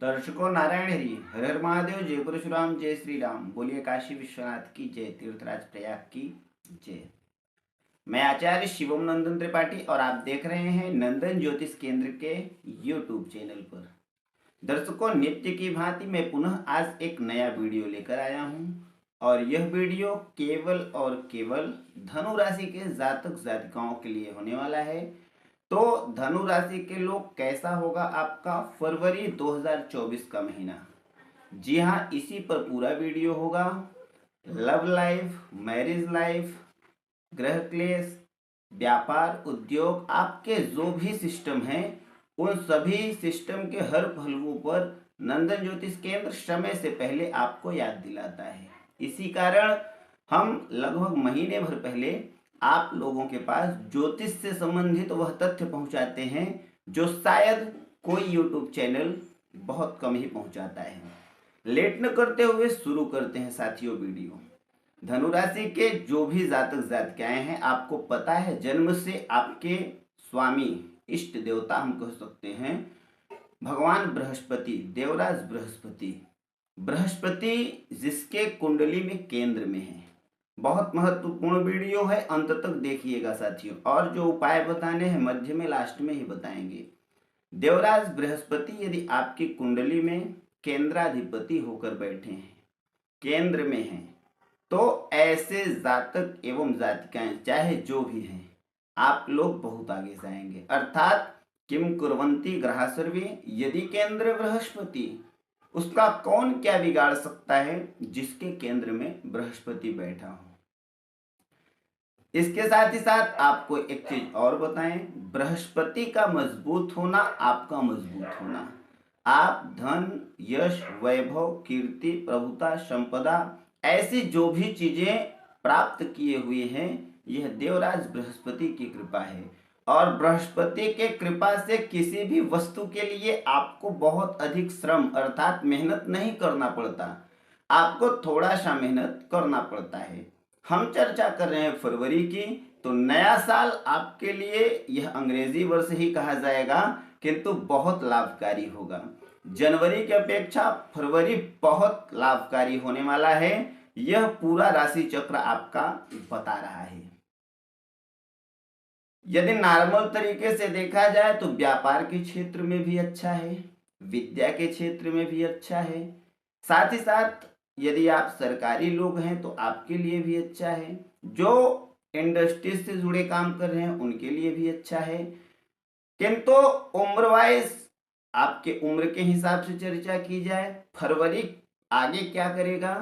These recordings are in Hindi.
दर्शकों नारायण हरि, हर हर महादेव, जय परशुराम, जय श्री राम। बोलिए काशी विश्वनाथ की जय, तीर्थराज प्रयाग की जय। मैं आचार्य शिवम नंदन त्रिपाठी और आप देख रहे हैं नंदन ज्योतिष केंद्र के यूट्यूब चैनल पर। दर्शकों, नित्य की भांति मैं पुनः आज एक नया वीडियो लेकर आया हूं और यह वीडियो केवल और केवल धनु राशि के जातक जातिकाओं के लिए होने वाला है। तो धनु राशि के लोग कैसा होगा आपका फरवरी 2024 का महीना। जी हाँ, इसी पर पूरा वीडियो होगा। लव लाइफ, मैरिज लाइफ, ग्रह क्लेश, व्यापार, उद्योग, आपके जो भी सिस्टम हैं उन सभी सिस्टम के हर पहलुओं पर नंदन ज्योतिष केंद्र समय से पहले आपको याद दिलाता है। इसी कारण हम लगभग महीने भर पहले आप लोगों के पास ज्योतिष से संबंधित वह तथ्य पहुंचाते हैं जो शायद कोई यूट्यूब चैनल बहुत कम ही पहुंचाता है। लेट न करते हुए शुरू करते हैं साथियों वीडियो। धनु राशि के जो भी जातक जातिकाएं हैं, आपको पता है जन्म से आपके स्वामी, इष्ट देवता हम कह सकते हैं, भगवान बृहस्पति, देवराज बृहस्पति, बृहस्पति जिसके कुंडली में केंद्र में है। बहुत महत्वपूर्ण वीडियो है, अंत तक देखिएगा साथियों। और जो उपाय बताने हैं मध्य में, लास्ट में ही बताएंगे। देवराज बृहस्पति यदि आपकी कुंडली में केंद्राधिपति होकर बैठे हैं, केंद्र में हैं, तो ऐसे जातक एवं जातिकाएं चाहे जो भी हैं, आप लोग बहुत आगे जाएंगे। अर्थात किम कुर्वन्ति ग्रहा सर्वे, यदि केंद्र बृहस्पति, उसका कौन क्या बिगाड़ सकता है जिसके केंद्र में बृहस्पति बैठा हो। इसके साथ ही साथ आपको एक चीज और बताएं, बृहस्पति का मजबूत होना आपका मजबूत होना। आप धन, यश, वैभव, कीर्ति, प्रभुता, संपदा, ऐसी जो भी चीजें प्राप्त किए हुए हैं, यह देवराज बृहस्पति की कृपा है। और बृहस्पति के कृपा से किसी भी वस्तु के लिए आपको बहुत अधिक श्रम अर्थात मेहनत नहीं करना पड़ता, आपको थोड़ा सा मेहनत करना पड़ता है। हम चर्चा कर रहे हैं फरवरी की, तो नया साल आपके लिए यह अंग्रेजी वर्ष ही कहा जाएगा, किंतु बहुत लाभकारी होगा। जनवरी की अपेक्षा फरवरी बहुत लाभकारी होने वाला है, यह पूरा राशि चक्र आपका बता रहा है। यदि नॉर्मल तरीके से देखा जाए तो व्यापार के क्षेत्र में भी अच्छा है, विद्या के क्षेत्र में भी अच्छा है, साथ ही साथ यदि आप सरकारी लोग हैं तो आपके लिए भी अच्छा है, जो इंडस्ट्री से जुड़े काम कर रहे हैं उनके लिए भी अच्छा है। किंतु उम्र वाइज आपके उम्र के हिसाब से चर्चा की जाए, फरवरी आगे क्या करेगा,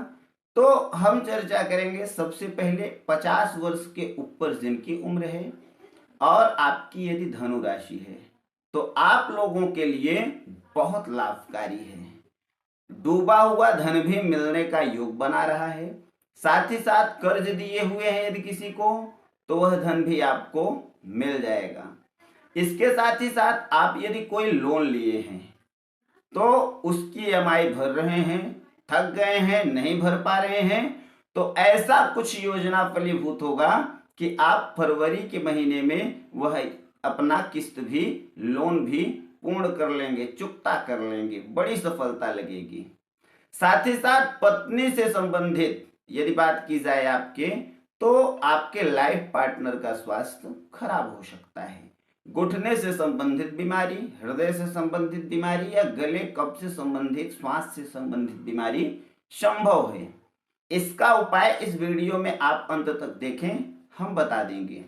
तो हम चर्चा करेंगे सबसे पहले 50 वर्ष के ऊपर जिनकी उम्र है और आपकी यदि धनु राशि है, तो आप लोगों के लिए बहुत लाभकारी है। डूबा हुआ धन भी मिलने का योग बना रहा है, साथ ही साथ कर्ज दिए हुए हैं यदि किसी को, तो वह धन भी आपको मिल जाएगा। इसके साथ ही साथ आप यदि कोई लोन लिए हैं तो उसकी ईएमआई भर रहे हैं, थक गए हैं, नहीं भर पा रहे हैं, तो ऐसा कुछ योजना फलीभूत होगा कि आप फरवरी के महीने में वह अपना किस्त भी, लोन भी पूर्ण कर लेंगे, चुकता कर लेंगे, बड़ी सफलता लगेगी। साथ ही साथ पत्नी से संबंधित यदि बात की जाए आपके, तो आपके लाइफ पार्टनर का स्वास्थ्य खराब हो सकता है। घुटने से संबंधित बीमारी, हृदय से संबंधित बीमारी या गले कफ से संबंधित, श्वास से संबंधित बीमारी संभव है। इसका उपाय इस वीडियो में आप अंत तक देखें, हम बता देंगे।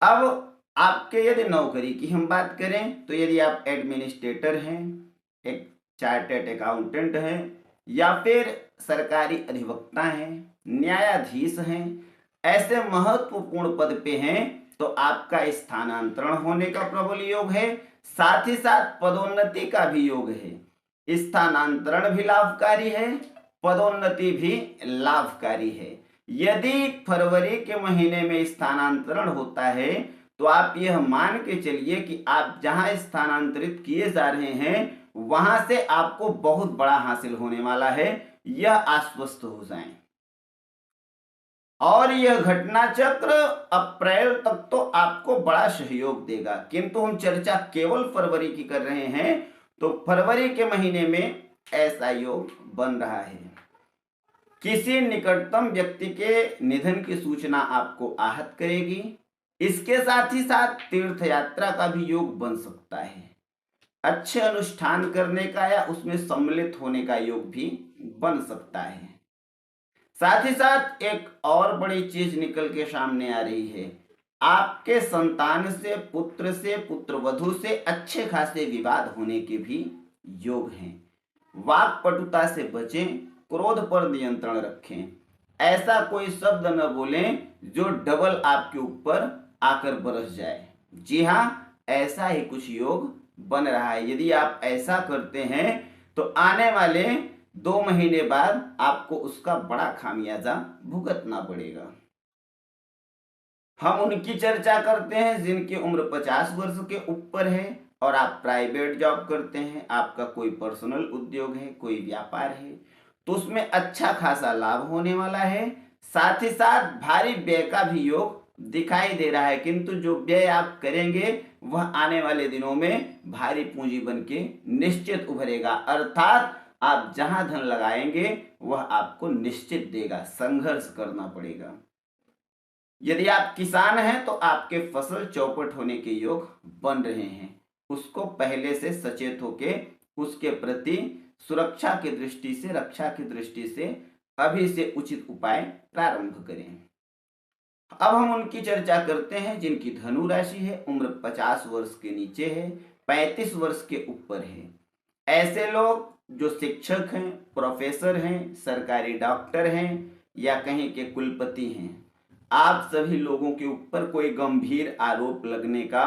अब आपके यदि नौकरी की हम बात करें तो यदि आप एडमिनिस्ट्रेटर हैं, एक चार्टर्ड अकाउंटेंट हैं, या फिर सरकारी अधिवक्ता हैं, न्यायाधीश हैं, ऐसे महत्वपूर्ण पद पे हैं, तो आपका स्थानांतरण होने का प्रबल योग है, साथ ही साथ पदोन्नति का भी योग है। स्थानांतरण भी लाभकारी है, पदोन्नति भी लाभकारी है। यदि फरवरी के महीने में स्थानांतरण होता है तो आप यह मान के चलिए कि आप जहां स्थानांतरित किए जा रहे हैं वहां से आपको बहुत बड़ा हासिल होने वाला है, यह आश्वस्त हो जाएं। और यह घटना चक्र अप्रैल तक तो आपको बड़ा सहयोग देगा, किंतु हम चर्चा केवल फरवरी की कर रहे हैं। तो फरवरी के महीने में ऐसा योग बन रहा है। किसी निकटतम व्यक्ति के निधन की सूचना आपको आहत करेगी। इसके साथ ही साथ तीर्थ यात्रा का भी योग बन सकता है। अच्छे अनुष्ठान करने का या उसमें सम्मिलित होने का योग भी बन सकता है। साथ ही साथ एक और बड़ी चीज निकल के सामने आ रही है, आपके संतान से, पुत्र वधु से अच्छे खासे विवाद होने के भी योग हैं। वाक्पटुता से बचें, क्रोध पर नियंत्रण रखें। ऐसा कोई शब्द न बोलें जो डबल आपके ऊपर आकर बरस जाए। जी हाँ, ऐसा ही कुछ योग बन रहा है। यदि आप ऐसा करते हैं तो आने वाले 2 महीने बाद आपको उसका बड़ा खामियाजा भुगतना पड़ेगा। हम उनकी चर्चा करते हैं जिनकी उम्र 50 वर्ष के ऊपर है और आप प्राइवेट जॉब करते हैं, आपका कोई पर्सनल उद्योग है, कोई व्यापार है, तो उसमें अच्छा खासा लाभ होने वाला है। साथ ही साथ भारी व्यय का भी योग दिखाई दे रहा है, किंतु जो व्यय आप करेंगे वह आने वाले दिनों में भारी पूंजी बन के निश्चित उभरेगा। अर्थात आप जहां धन लगाएंगे वह आपको निश्चित देगा, संघर्ष करना पड़ेगा। यदि आप किसान हैं तो आपके फसल चौपट होने के योग बन रहे हैं। उसको पहले से सचेत होके उसके प्रति सुरक्षा की दृष्टि से, रक्षा की दृष्टि से अभी से उचित उपाय प्रारंभ करें। अब हम उनकी चर्चा करते हैं जिनकी धनु राशि है, उम्र 50 वर्ष के नीचे है, 35 वर्ष के ऊपर है। ऐसे लोग जो शिक्षक हैं, प्रोफेसर हैं, सरकारी डॉक्टर हैं या कहीं के कुलपति हैं, आप सभी लोगों के ऊपर कोई गंभीर आरोप लगने का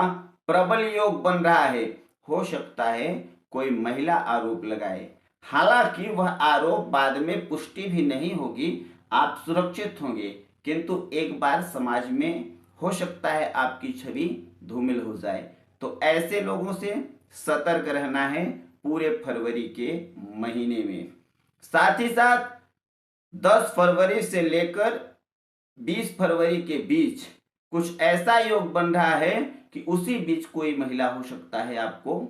प्रबल योग बन रहा है। हो सकता है कोई महिला आरोप लगाए, हालांकि वह आरोप बाद में पुष्टि भी नहीं होगी, आप सुरक्षित होंगे, किंतु एक बार समाज में हो सकता है आपकी छवि धूमिल हो जाए। तो ऐसे लोगों से सतर्क रहना है पूरे फरवरी के महीने में। साथ ही साथ 10 फरवरी से लेकर 20 फरवरी के बीच कुछ ऐसा योग बन रहा है कि उसी बीच कोई महिला हो सकता है आपको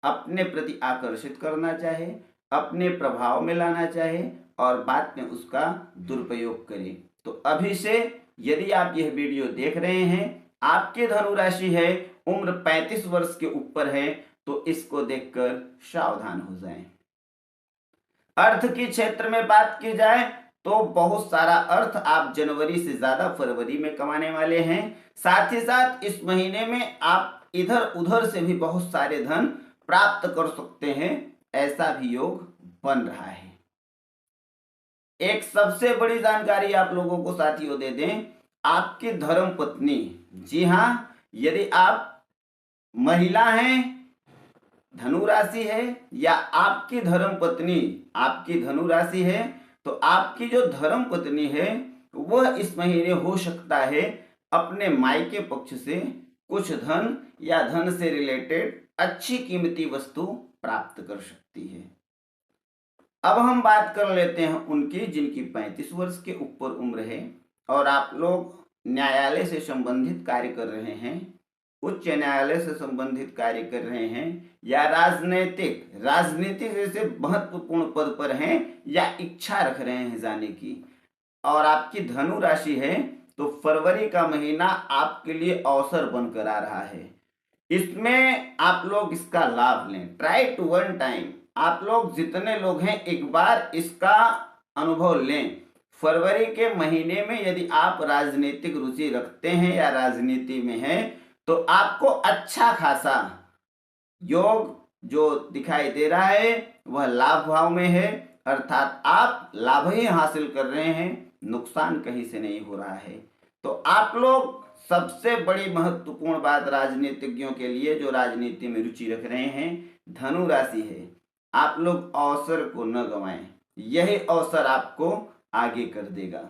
अपने प्रति आकर्षित करना चाहे, अपने प्रभाव में लाना चाहे और बाद में उसका दुरुपयोग करे। तो अभी से यदि आप यह वीडियो देख रहे हैं, आपकी धनु राशि है, उम्र 35 वर्ष के ऊपर है, तो इसको देखकर सावधान हो जाएं। अर्थ की क्षेत्र में बात की जाए तो बहुत सारा अर्थ आप जनवरी से ज्यादा फरवरी में कमाने वाले हैं। साथ ही साथ इस महीने में आप इधर उधर से भी बहुत सारे धन प्राप्त कर सकते हैं, ऐसा भी योग बन रहा है। एक सबसे बड़ी जानकारी आप लोगों को साथियों दे दें, आपकी धर्म पत्नी, जी हाँ, यदि आप महिला हैं, धनु राशि है, या आपकी धर्म पत्नी आपकी धनु राशि है, तो आपकी जो धर्म पत्नी है वह इस महीने हो सकता है अपने मायके पक्ष से कुछ धन या धन से रिलेटेड अच्छी कीमती वस्तु प्राप्त कर सकती है। अब हम बात कर लेते हैं उनकी जिनकी 35 वर्ष के ऊपर उम्र है और आप लोग न्यायालय से संबंधित कार्य कर रहे हैं, उच्च न्यायालय से संबंधित कार्य कर रहे हैं, या राजनीतिक जैसे महत्वपूर्ण पद पर हैं या इच्छा रख रहे हैं जाने की, और आपकी धनु राशि है, तो फरवरी का महीना आपके लिए अवसर बनकर आ रहा है। इसमें आप लोग इसका लाभ लें। ट्राई टू वन टाइम, आप लोग जितने लोग हैं एक बार इसका अनुभव लें। फरवरी के महीने में यदि आप राजनीतिक रुचि रखते हैं या राजनीति में हैं, तो आपको अच्छा खासा योग जो दिखाई दे रहा है वह लाभ भाव में है, अर्थात आप लाभ ही हासिल कर रहे हैं, नुकसान कहीं से नहीं हो रहा है। तो आप लोग, सबसे बड़ी महत्वपूर्ण बात राजनीतिज्ञों के लिए जो राजनीति में रुचि रख रहे हैं, धनु राशि है, आप लोग अवसर को न गंवाएं, यही अवसर आपको आगे कर देगा।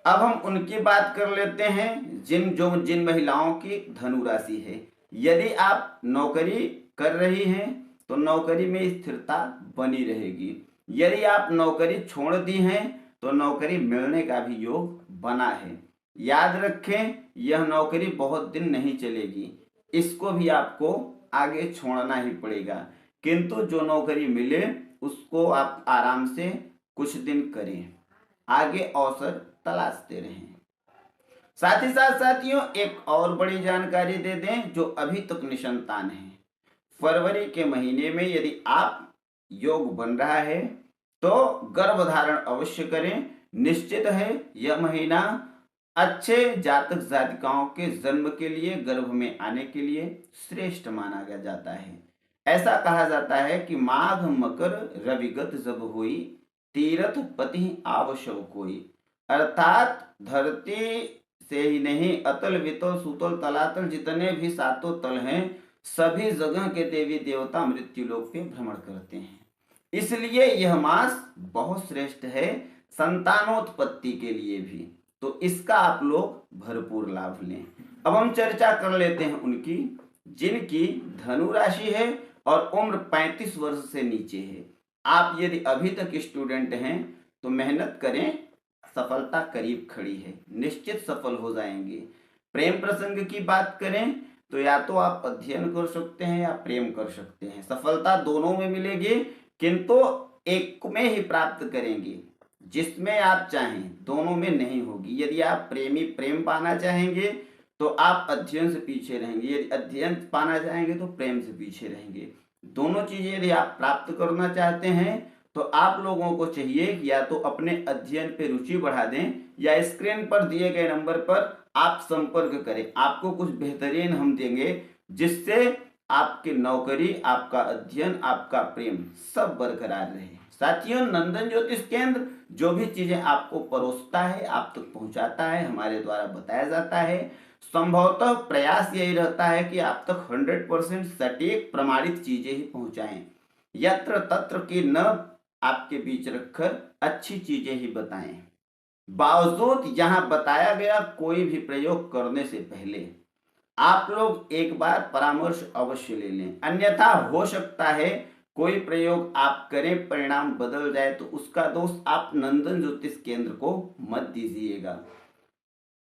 अब हम उनकी बात कर लेते हैं जिन महिलाओं की धनु राशि है। यदि आप नौकरी कर रही हैं तो नौकरी में स्थिरता बनी रहेगी। यदि आप नौकरी छोड़ दी हैं तो नौकरी मिलने का भी योग बना है। याद रखें, यह नौकरी बहुत दिन नहीं चलेगी, इसको भी आपको आगे छोड़ना ही पड़ेगा, किंतु जो नौकरी मिले उसको आप आराम से कुछ दिन करें, आगे अवसर तलाशते रहें। साथ ही साथ साथियों एक और बड़ी जानकारी दे दें जो अभी तक निसंतान है। फरवरी के महीने में यदि आप योग बन रहा है तो गर्भधारण अवश्य करें। निश्चित है यह महीना अच्छे जातक जातिकाओं के जन्म के लिए, गर्भ में आने के लिए श्रेष्ठ माना गया जाता है। ऐसा कहा जाता है कि माघ मकर रविगत जब हुई, तीर्थ पति आवश्यक कोई। अर्थात धरती से ही नहीं, अतल वितल सुतल तलातल जितने भी सातों तल हैं, सभी जगह के देवी देवता मृत्यु लोक पे भ्रमण करते हैं। इसलिए यह मास बहुत श्रेष्ठ है संतानोत्पत्ति के लिए भी, तो इसका आप लोग भरपूर लाभ लें। अब हम चर्चा कर लेते हैं उनकी जिनकी धनु राशि है और उम्र 35 वर्ष से नीचे है। आप यदि अभी तक स्टूडेंट हैं तो मेहनत करें, सफलता करीब खड़ी है, निश्चित सफल हो जाएंगे। प्रेम प्रसंग की बात करें तो या तो आप अध्ययन कर सकते हैं या प्रेम कर सकते हैं, सफलता दोनों में मिलेगी, किंतु एक में ही प्राप्त करेंगे। जिसमें आप चाहें दोनों में नहीं होगी। यदि आप प्रेम पाना चाहेंगे तो आप अध्ययन से पीछे रहेंगे, यदि अध्ययन पाना चाहेंगे तो प्रेम से पीछे रहेंगे। दोनों चीजें यदि आप प्राप्त करना चाहते हैं तो आप लोगों को चाहिए कि या तो अपने अध्ययन पे रुचि बढ़ा दें या स्क्रीन पर दिए गए नंबर पर आप संपर्क करें। आपको कुछ बेहतरीन हम देंगे जिससे आपकी नौकरी, आपका अध्ययन, आपका प्रेम सब बरकरार रहे। साथियों नंदन ज्योतिष केंद्र जो भी चीजें आपको परोसता है, आप तक पहुंचाता है, हमारे द्वारा बताया जाता है। संभवतः प्रयास यही रहता है कि आप तक 100% सटीक प्रमाणित चीजें ही पहुंचाएं, यत्र तत्र की न आपके बीच रखकर अच्छी चीजें ही बताएं। बावजूद यहां बताया गया कोई भी प्रयोग करने से पहले आप लोग एक बार परामर्श अवश्य ले लें, अन्यथा हो सकता है कोई प्रयोग आप करें परिणाम बदल जाए तो उसका दोष आप नंदन ज्योतिष केंद्र को मत दीजिएगा।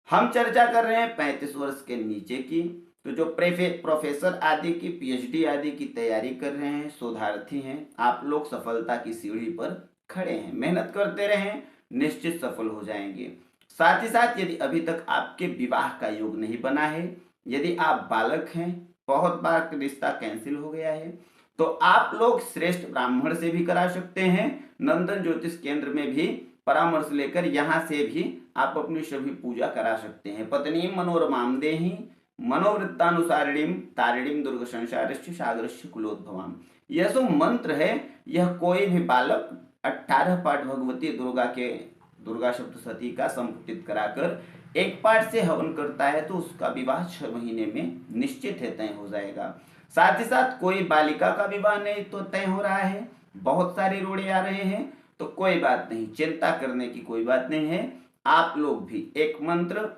हम चर्चा कर रहे हैं 35 वर्ष के नीचे की, तो जो प्रोफेसर आदि की, पीएचडी आदि की तैयारी कर रहे हैं, शोधार्थी हैं, आप लोग सफलता की सीढ़ी पर खड़े हैं, मेहनत करते रहें, निश्चित सफल हो जाएंगे। साथ ही साथ यदि अभी तक आपके विवाह का योग नहीं बना है, यदि आप बालक हैं, बहुत बार रिश्ता कैंसिल हो गया है, तो आप लोग श्रेष्ठ ब्राह्मण से भी करा सकते हैं। नंदन ज्योतिष केंद्र में भी परामर्श लेकर यहां से भी आप अपनी सभी पूजा करा सकते हैं। पत्नी मनोरमाम देहि मनोवृत्तानुसारिणीम तारिणीम दुर्ग संसारस्य सागरस्य कुलोद्भवाम। यह जो मंत्र है यह कोई भी बालक 18 पाठ भगवती दुर्गा सप्तशती का संपुटित कराकर एक पाठ से हवन करता है तो उसका विवाह 6 महीने में निश्चित है, तय हो जाएगा। साथ ही साथ कोई बालिका का विवाह नहीं तो तय हो रहा है, बहुत सारे रोड़े आ रहे हैं, तो कोई बात नहीं, चिंता करने की कोई बात नहीं है। आप लोग भी एक मंत्र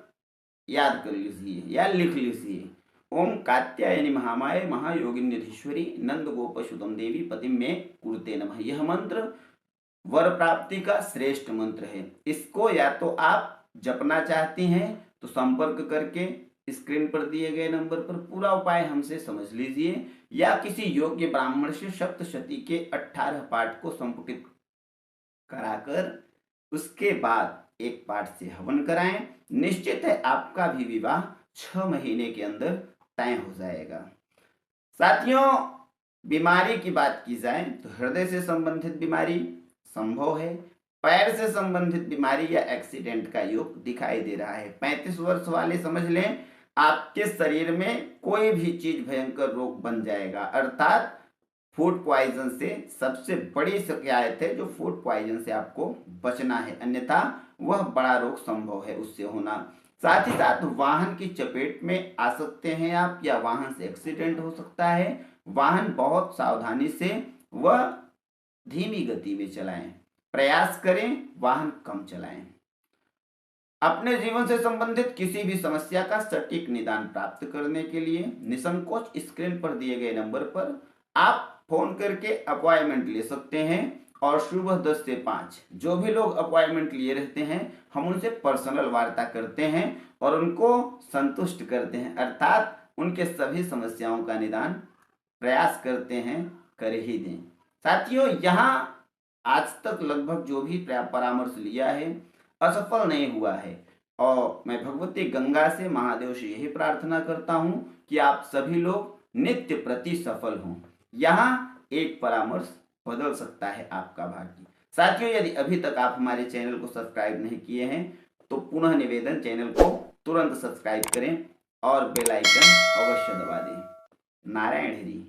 याद कर लीजिए या लिख लीजिए, ओम कात्यायनी महामाय महायोगिन्यधीश्वरी नंद गोपसुतम देवी पति में कुरुते नमः। यह मंत्र वर प्राप्ति का श्रेष्ठ मंत्र है। इसको या तो आप जपना चाहती हैं तो संपर्क करके स्क्रीन पर दिए गए नंबर पर पूरा उपाय हमसे समझ लीजिए, या किसी योग्य ब्राह्मण से सप्तशती के 18 पाठ को संपुटित कराकर उसके बाद एक पाठ से हवन कराएं। निश्चित है आपका भी विवाह 6 महीने के अंदर तय हो जाएगा। साथियों बीमारी की बात की जाए तो हृदय से संबंधित बीमारी संभव है, पैर से संबंधित बीमारी या एक्सीडेंट का योग दिखाई दे रहा है। 35 वर्ष वाले समझ लें आपके शरीर में कोई भी चीज भयंकर रोग बन जाएगा, अर्थात फूड पॉइजन से सबसे बड़ी शिकायत है जो फूड पॉइजन से आपको बचना है, अन्यथा वह बड़ा रोग संभव है उससे होना। साथ ही साथ वाहन की चपेट में आ सकते हैं आप, या वाहन से एक्सीडेंट हो सकता है। वाहन बहुत सावधानी से व धीमी गति में चलाएं, प्रयास करें वाहन कम चलाएं। अपने जीवन से संबंधित किसी भी समस्या का सटीक निदान प्राप्त करने के लिए निसंकोच स्क्रीन पर दिए गए नंबर पर आप फोन करके अपॉइंटमेंट ले सकते हैं, और सुबह 10 से 5 जो भी लोग अपॉइंटमेंट लिए रहते हैं हम उनसे पर्सनल वार्ता करते हैं और उनको संतुष्ट करते हैं, अर्थात उनके सभी समस्याओं का निदान प्रयास करते हैं कर ही दें। साथियों, यहाँ आज तक लगभग जो भी परामर्श लिया है असफल नहीं हुआ है, और मैं भगवती गंगा से, महादेव से यही प्रार्थना करता हूँ कि आप सभी लोग नित्य प्रति सफल हों। यहाँ एक परामर्श बदल सकता है आपका भाग्य। साथियों, यदि अभी तक आप हमारे चैनल को सब्सक्राइब नहीं किए हैं तो पुनः निवेदन, चैनल को तुरंत सब्सक्राइब करें और बेल आइकन अवश्य दबा दें। नारायण हरि।